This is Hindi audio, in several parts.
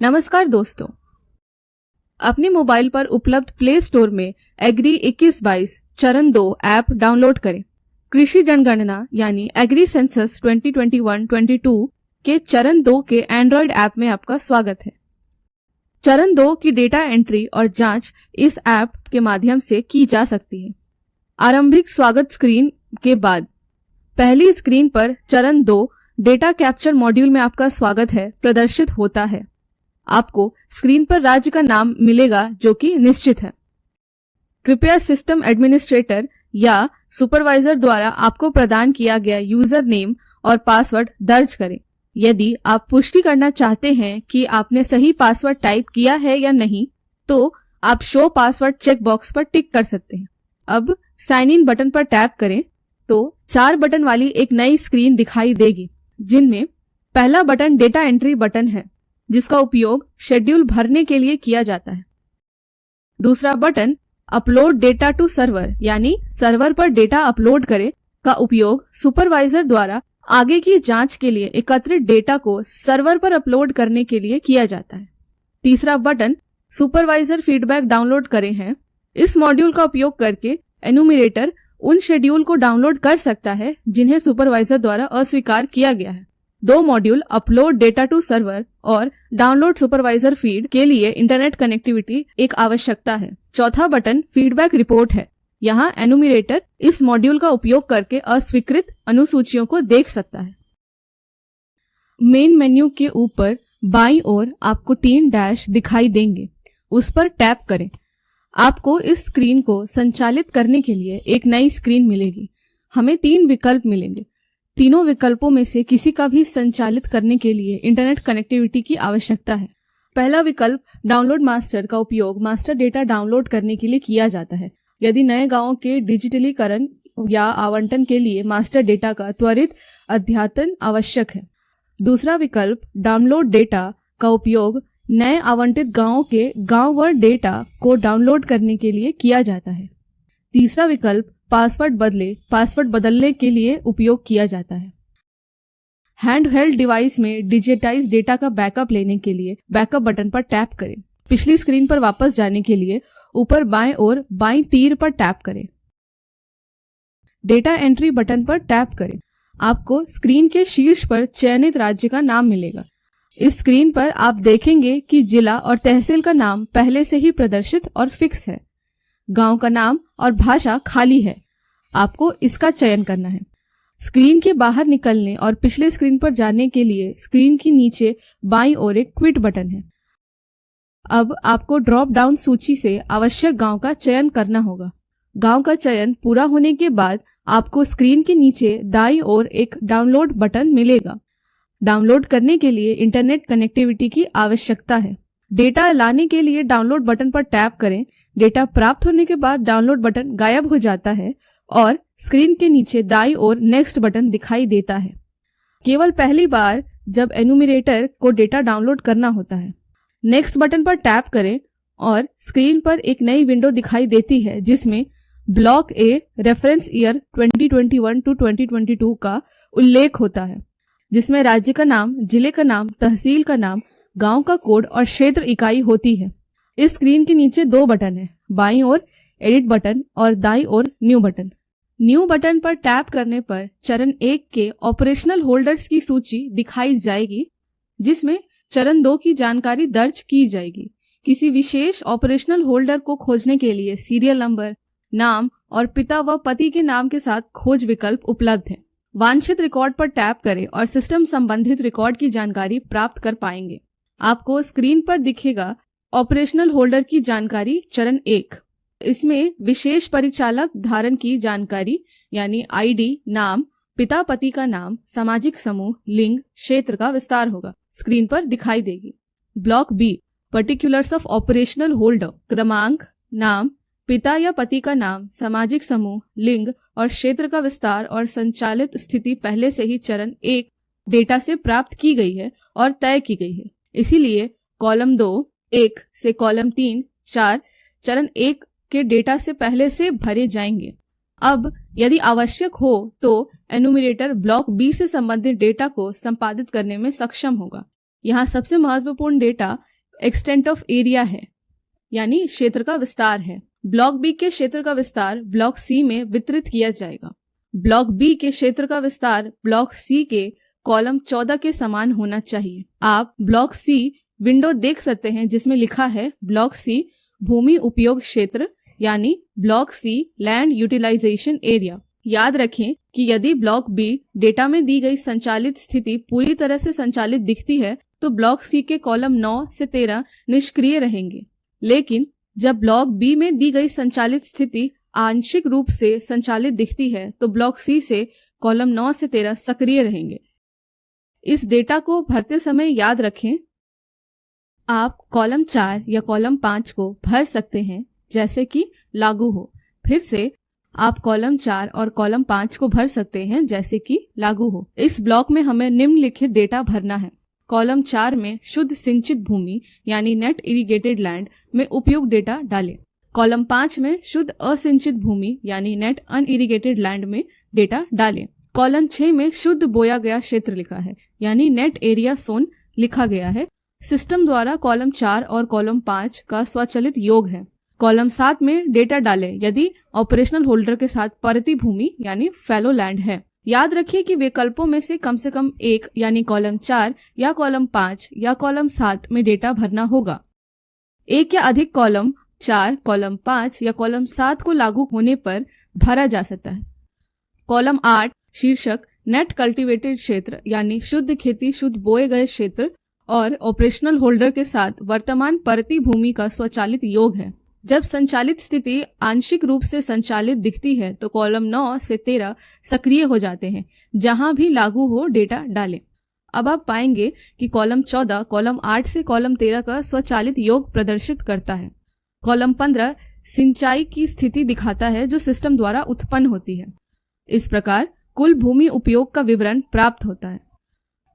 नमस्कार दोस्तों, अपने मोबाइल पर उपलब्ध प्ले स्टोर में एग्री 2122 चरण 2 ऐप डाउनलोड करें। कृषि जनगणना यानी एग्री सेंसस 2021-22 के चरण 2 के एंड्रॉइड ऐप में आपका स्वागत है। चरण 2 की डेटा एंट्री और जांच इस ऐप के माध्यम से की जा सकती है। आरंभिक स्वागत स्क्रीन के बाद पहली स्क्रीन पर चरण 2 डेटा कैप्चर मॉड्यूल में आपका स्वागत है प्रदर्शित होता है। आपको स्क्रीन पर राज्य का नाम मिलेगा जो कि निश्चित है। कृपया सिस्टम एडमिनिस्ट्रेटर या सुपरवाइजर द्वारा आपको प्रदान किया गया यूजर नेम और पासवर्ड दर्ज करें। यदि आप पुष्टि करना चाहते हैं कि आपने सही पासवर्ड टाइप किया है या नहीं, तो आप शो पासवर्ड चेक बॉक्स पर टिक कर सकते हैं। अब साइन इन बटन पर टैप करें तो 4 बटन वाली एक नई स्क्रीन दिखाई देगी, जिनमें पहला बटन डेटा एंट्री बटन है, जिसका उपयोग शेड्यूल भरने के लिए किया जाता है। दूसरा button upload data to server यानी सर्वर पर डेटा अपलोड करें का उपयोग सुपरवाइजर द्वारा आगे की जांच के लिए एकत्रित डेटा को सर्वर पर अपलोड करने के लिए किया जाता है। तीसरा बटन सुपरवाइजर फीडबैक डाउनलोड करें है। इस मॉड्यूल का उपयोग करके एनुमरेटर उन शेड्यूल को डाउनलोड कर सकता है जिन्हें सुपरवाइजर द्वारा अस्वीकार किया गया है। 2 module upload data to server और डाउनलोड सुपरवाइजर फीड के लिए इंटरनेट कनेक्टिविटी एक आवश्यकता है। चौथा बटन फीडबैक रिपोर्ट है। यहाँ एनुमरेटर इस मॉड्यूल का उपयोग करके अस्वीकृत अनुसूचियों को देख सकता है। मेन मेन्यू के ऊपर बाईं ओर आपको 3 डैश दिखाई देंगे, उस पर टैप करें। आपको इस स्क्रीन को संचालित करने के लिए एक नई स्क्रीन मिलेगी। हमें 3 विकल्प मिलेंगे। तीनों विकल्पों में से किसी का भी संचालित करने के लिए इंटरनेट कनेक्टिविटी की आवश्यकता है। पहला विकल्प डाउनलोड मास्टर का उपयोग मास्टर डेटा डाउनलोड करने के लिए किया जाता है, यदि नए गांवों के डिजिटलीकरण या आवंटन के लिए मास्टर डेटा का त्वरित अद्यतन आवश्यक है। दूसरा विकल्प डाउनलोड डेटा का उपयोग नए आवंटित गांवों के गांववार डेटा को डाउनलोड करने के लिए किया जाता है। तीसरा विकल्प पासवर्ड बदलने के लिए उपयोग किया जाता है। हैंडहेल्ड डिवाइस में डिजिटाइज डेटा का बैकअप लेने के लिए बैकअप बटन पर टैप करें। पिछली स्क्रीन पर वापस जाने के लिए ऊपर बाएं ओर बाईं तीर पर टैप करें। डेटा एंट्री बटन पर टैप करें। आपको स्क्रीन के शीर्ष पर चयनित राज्य का नाम मिलेगा। इस स्क्रीन पर आप देखेंगे कि जिला और तहसील का नाम पहले से ही प्रदर्शित और फिक्स है। गांव का नाम और भाषा खाली है। आपको इसका चयन करना है। स्क्रीन के बाहर निकलने और पिछले स्क्रीन पर जाने के लिए स्क्रीन के नीचे बाईं ओर एक क्विट बटन है। अब आपको ड्रॉप डाउन सूची से आवश्यक गांव का चयन करना होगा। गांव का चयन पूरा होने के बाद आपको स्क्रीन के नीचे दाईं ओर एक डाउनलोड बटन मिलेगा। डाउनलोड करने के लिए इंटरनेट कनेक्टिविटी की आवश्यकता है। डेटा लाने के लिए डाउनलोड बटन पर टैप करें। डेटा प्राप्त होने के बाद डाउनलोड बटन गायब हो जाता है और स्क्रीन के नीचे दाईं ओर नेक्स्ट बटन दिखाई देता है। केवल पहली बार जब एनुमरेटर को डेटा डाउनलोड करना होता है। नेक्स्ट बटन पर टैप करें और स्क्रीन पर एक नई विंडो दिखाई देती है, जिसमें block a reference year 2021 to 2022 का उल्लेख होता है, जिसमें राज्य का नाम, जिले का नाम, तहसील का नाम, गांव का कोड और क्षेत्र इकाई होती है। इस स्क्रीन के नीचे 2 बटन हैं, बाईं ओर एडिट बटन और दाईं ओर न्यू बटन। न्यू बटन पर टैप करने पर चरण 1 के ऑपरेशनल होल्डर्स की सूची दिखाई जाएगी, जिसमें चरण 2 की जानकारी दर्ज की जाएगी। किसी विशेष ऑपरेशनल होल्डर को खोजने के लिए सीरियल नंबर, नाम और पिता व पति के नाम के साथ खोज विकल्प उपलब्ध है। वांछित रिकॉर्ड पर टैप करें और सिस्टम संबंधित रिकॉर्ड की जानकारी प्राप्त कर पाएंगे। आपको स्क्रीन पर दिखेगा ऑपरेशनल होल्डर की जानकारी चरण 1। इसमें विशेष परिचालक धारण की जानकारी यानी आईडी, नाम, पिता पति का नाम, सामाजिक समूह, लिंग, क्षेत्र का विस्तार होगा, स्क्रीन पर दिखाई देगी। Block B particulars of operational holder, क्रमांक, नाम, पिता या पति का नाम, सामाजिक समूह, लिंग और क्षेत्र का विस्तार और संचालित स्थिति पहले से ही चरण 1 डेटा से प्राप्त की गई है और तय की गई है। इसीलिए कॉलम 2, 1 से कॉलम 3, 4 चरण 1 के डेटा से पहले से भरे जाएंगे। अब यदि आवश्यक हो तो एनुमरेटर ब्लॉक बी से संबंधित डेटा को संपादित करने में सक्षम होगा। यहाँ सबसे महत्वपूर्ण डेटा एक्सटेंट ऑफ एरिया है, यानी क्षेत्र का विस्तार है। ब्लॉक बी के क्षेत्र का विस्तार ब्लॉक सी में वितरित किया जाएगा। ब्लॉक बी के क्षेत्र का विस्तार ब्लॉक सी के कॉलम 14 के समान होना चाहिए। आप ब्लॉक सी विंडो देख सकते हैं जिसमें लिखा है ब्लॉक सी भूमि उपयोग क्षेत्र, यानी block C land utilisation area. याद रखें कि यदि ब्लॉक बी डेटा में दी गई संचालित स्थिति पूरी तरह से संचालित दिखती है तो ब्लॉक सी के कॉलम 9 से 13 निष्क्रिय रहेंगे, लेकिन जब ब्लॉक बी में दी गई संचालित स्थिति आंशिक रूप से संचालित दिखती है तो ब्लॉक सी से कॉलम 9 से 13 सक्रिय रहेंगे। इस डेटा को भरते समय याद रखें, आप कॉलम 4 या कॉलम 5 को भर सकते हैं जैसे कि लागू हो। फिर से आप कॉलम 4 और कॉलम 5 को भर सकते हैं जैसे कि लागू हो। इस ब्लॉक में हमें निम्नलिखित डेटा भरना है। कॉलम 4 में शुद्ध सिंचित भूमि यानी नेट इरिगेटेड लैंड में उपयोग डेटा डालें। कॉलम 5 में शुद्ध असिंचित भूमि यानी नेट अनइरिगेटेड लैंड में डेटा डालें। कॉलम 6 में शुद्ध बोया गया क्षेत्र लिखा है, यानी नेट एरिया सोन लिखा गया है। सिस्टम द्वारा कॉलम 4 और कॉलम 5 का स्वचालित योग है। कॉलम 7 में डेटा डालें यदि ऑपरेशनल होल्डर के साथ परती भूमि यानी फैलो लैंड है। याद रखिए कि विकल्पों में से कम एक यानी कॉलम 4 या कॉलम 5 या कॉलम 7 में डेटा भरना होगा। एक या अधिक कॉलम 4, कॉलम 5 या कॉलम 7 को लागू होने पर भरा जा सकता है। कॉलम 8 शीर्षक नेट कल्टीवेटेड क्षेत्र यानी शुद्ध खेती शुद्ध बोए गए क्षेत्र और ऑपरेशनल होल्डर के साथ वर्तमान परती भूमि का स्वचालित योग है। जब संचालित स्थिति आंशिक रूप से संचालित दिखती है तो कॉलम 9 से 13 सक्रिय हो जाते हैं। जहां भी लागू हो डेटा डालें। अब आप पाएंगे कि कॉलम 14 कॉलम 8 से कॉलम 13 का स्वचालित योग प्रदर्शित करता है। कॉलम 15 सिंचाई की स्थिति दिखाता है जो सिस्टम द्वारा उत्पन्न होती है। इस प्रकार कुल भूमि उपयोग का विवरण प्राप्त होता है।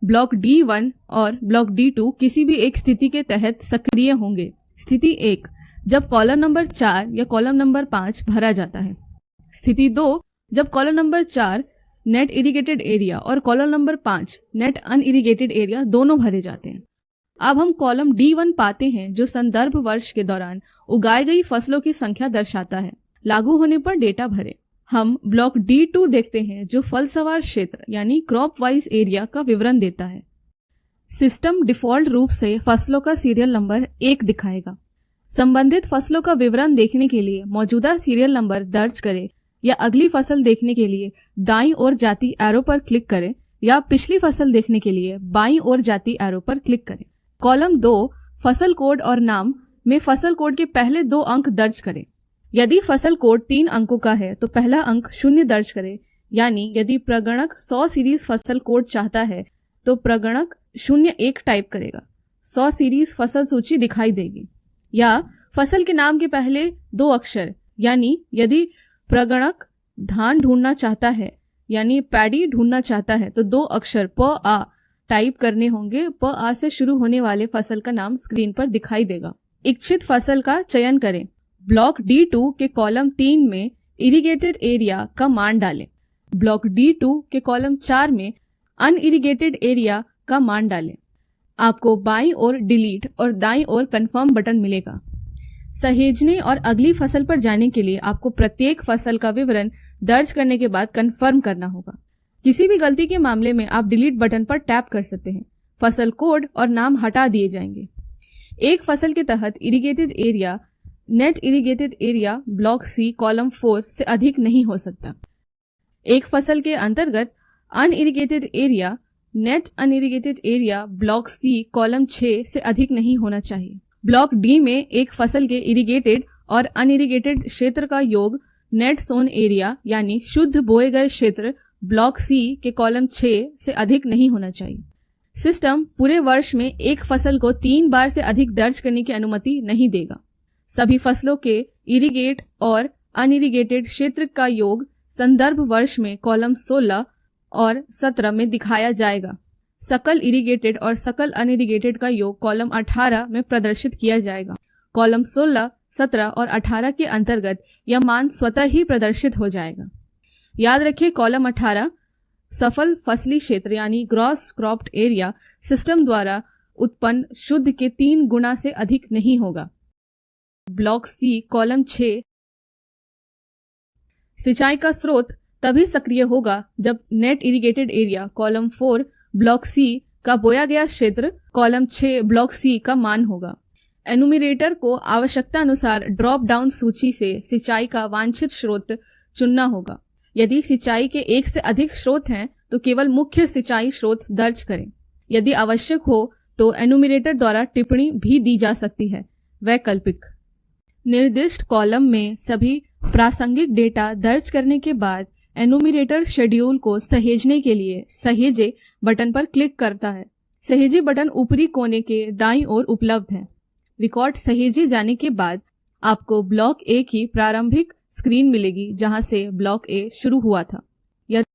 ब्लॉक D1 और ब्लॉक D2 किसी भी एक स्थिति के तहत सक्रिय होंगे। स्थिति 1 जब कॉलम नंबर 4 या कॉलम नंबर 5 भरा जाता है। स्थिति 2 जब column number 4 net irrigated area और column number 5 net unirrigated area दोनों भरे जाते हैं। अब हम कॉलम D1 पाते हैं जो संदर्भ वर्ष के दौरान उगाई गई फसलों की संख्या दर्शाता है। लागू होने पर डेटा भरें। हम ब्लॉक D2 देखते हैं जो फलसवार क्षेत्र यानी क्रॉप वाइज एरिया का विवरण देता है। सिस्टम डिफॉल्ट रूप से फसलों का सीरियल नंबर 1 दिखाएगा। संबंधित फसलों का विवरण देखने के लिए मौजूदा सीरियल नंबर दर्ज करें या अगली फसल देखने के लिए दाईं ओर जाती एरो पर क्लिक करें या पिछली फसल देखने के लिए बाईं ओर जाती एरो पर क्लिक करें। कॉलम 2 फसल कोड और नाम में फसल कोड के पहले 2 अंक दर्ज करें। यदि फसल कोड 3 अंकों का है तो पहला अंक 0 दर्ज करें, यानी यदि प्रगणक 100 सीरीज फसल कोड चाहता है तो प्रगणक 01 टाइप करेगा। 100 सीरीज फसल सूची दिखाई देगी। या फसल के नाम के पहले 2 अक्षर, यानी यदि प्रगणक धान ढूंढना चाहता है यानी पैडी ढूंढना चाहता है तो 2 अक्षर प आ टाइप करने होंगे। प आ से शुरू होने वाले फसल का नाम स्क्रीन पर दिखाई देगा। इच्छित फसल का चयन करें। ब्लॉक D2 के कॉलम 3 में इरिगेटेड एरिया का मान डालें। ब्लॉक D2 के कॉलम 4 में अनइरिगेटेड एरिया का मान डालें। आपको बाईं ओर डिलीट और दाईं ओर कंफर्म बटन मिलेगा। सहेजने और अगली फसल पर जाने के लिए आपको प्रत्येक फसल का विवरण दर्ज करने के बाद कंफर्म करना होगा। किसी भी गलती के मामले में आप डिलीट बटन पर टैप कर सकते हैं। फसल कोड और नाम हटा दिए जाएंगे। एक फसल के तहत irrigated area net irrigated area block C column 4 से अधिक नहीं हो सकता। एक फसल के अंतर्गत unirrigated area net unirrigated area block C column 6 से अधिक नहीं होना चाहिए। ब्लॉक डी में एक फसल के इरिगेटेड और अनइरिगेटेड क्षेत्र का योग नेट सोन एरिया यानी शुद्ध बोए गए क्षेत्र ब्लॉक सी के कॉलम 6 से अधिक नहीं होना चाहिए। सिस्टम पूरे वर्ष में एक फसल को 3 बार से अधिक दर्ज करने की अनुमति नहीं देगा। सभी फसलों के इरिगेट और अनइरिगेटेड क्षेत्र का योग संदर्भ वर्ष में कॉलम 16 और 17 में दिखाया जाएगा। सकल इरिगेटेड और सकल अनइरिगेटेड का योग कॉलम 18 में प्रदर्शित किया जाएगा। कॉलम 16, 17 और 18 के अंतर्गत यह मान स्वतः ही प्रदर्शित हो जाएगा। याद रखिए कॉलम 18 सफल फसली क्षेत्र यानी ग्रॉस क्रॉप्ड एरिया सिस्टम द्वारा उत्पन्न शुद्ध के 3 गुना से अधिक नहीं होगा। ब्लॉक सी कॉलम 6, सिंचाई का स्रोत तभी सक्रिय होगा जब net irrigated area column 4 block C का बोया गया क्षेत्र कॉलम 6 ब्लॉक सी का मान होगा। एनुमिरेटर को आवश्यकता अनुसार ड्रॉप डाउन सूची से सिंचाई का वांछित स्रोत चुनना होगा। यदि सिंचाई के एक से अधिक स्रोत हैं तो केवल मुख्य सिंचाई स्रोत दर्ज करें। यदि आवश्यक हो तो एनुमिरेटर द्वारा टिप्पणी भी दी जा सकती है। वैकल्पिक निर्दिष्ट कॉलम में सभी प्रासंगिक डेटा दर्ज करने के बाद एनुमिरेटर शेड्यूल को सहेजने के लिए सहेजे बटन पर क्लिक करता है। सहेजे बटन ऊपरी कोने के दाईं ओर उपलब्ध है। रिकॉर्ड सहेजे जाने के बाद आपको ब्लॉक ए की प्रारंभिक स्क्रीन मिलेगी जहां से ब्लॉक ए शुरू हुआ था।